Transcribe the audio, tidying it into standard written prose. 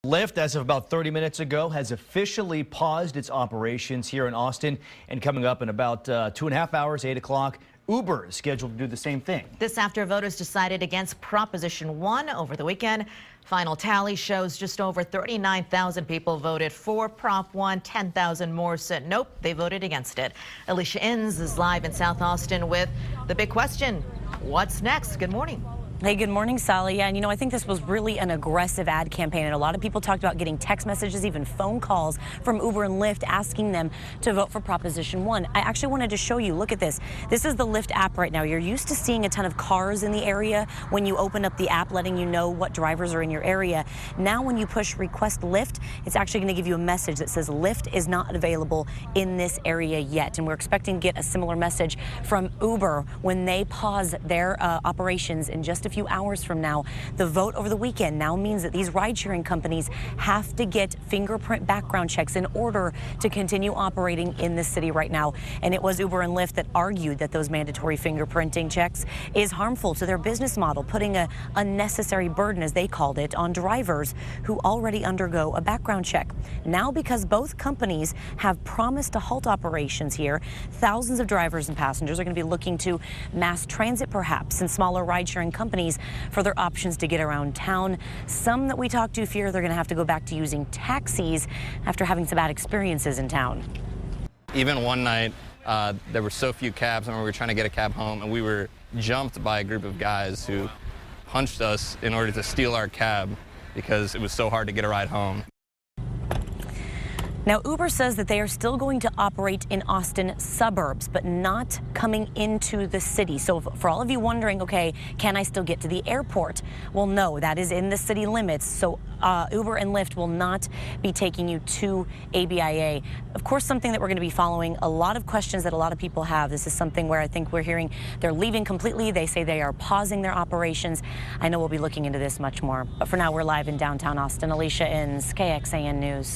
Lyft, as of about 30 minutes ago, has officially paused its operations here in Austin. And coming up in about 2.5 hours, 8 o'clock, Uber is scheduled to do the same thing. This after voters decided against Proposition 1 over the weekend. Final tally shows just over 39,000 people voted for Prop 1. 10,000 more said nope, they voted against it. Alicia Inns is live in South Austin with the big question. What's next? Good morning. Hey, good morning, Sally. Yeah, and I think this was really an aggressive ad campaign, and a lot of people talked about getting text messages, even phone calls from Uber and Lyft asking them to vote for Proposition 1. I actually wanted to show you, look at this. This is the Lyft app right now. You're used to seeing a ton of cars in the area when you open up the app, letting you know what drivers are in your area. Now, when you push Request Lyft, it's actually going to give you a message that says Lyft is not available in this area yet. And we're expecting to get a similar message from Uber when they pause their operations in just a few hours from now. The vote over the weekend now means that these ride-sharing companies have to get fingerprint background checks in order to continue operating in this city right now. And it was Uber and Lyft that argued that those mandatory fingerprinting checks is harmful to their business model, putting a unnecessary burden, as they called it, on drivers who already undergo a background check. Now, because both companies have promised to halt operations here, thousands of drivers and passengers are going to be looking to mass transit, perhaps, and smaller ride-sharing companies for their options to get around town. Some that we talked to fear they're going to have to go back to using taxis after having some bad experiences in town. Even one night, there were so few cabs, and we were trying to get a cab home, and we were jumped by a group of guys who punched us in order to steal our cab because it was so hard to get a ride home. Now, Uber says that they are still going to operate in Austin suburbs, but not coming into the city. So for all of you wondering, okay, can I still get to the airport? Well, no, that is in the city limits. So Uber and Lyft will not be taking you to ABIA. Of course, something that we're going to be following, a lot of questions that a lot of people have. This is something where I think we're hearing they're leaving completely. They say they are pausing their operations. I know we'll be looking into this much more. But for now, we're live in downtown Austin. Alicia Inns, KXAN News.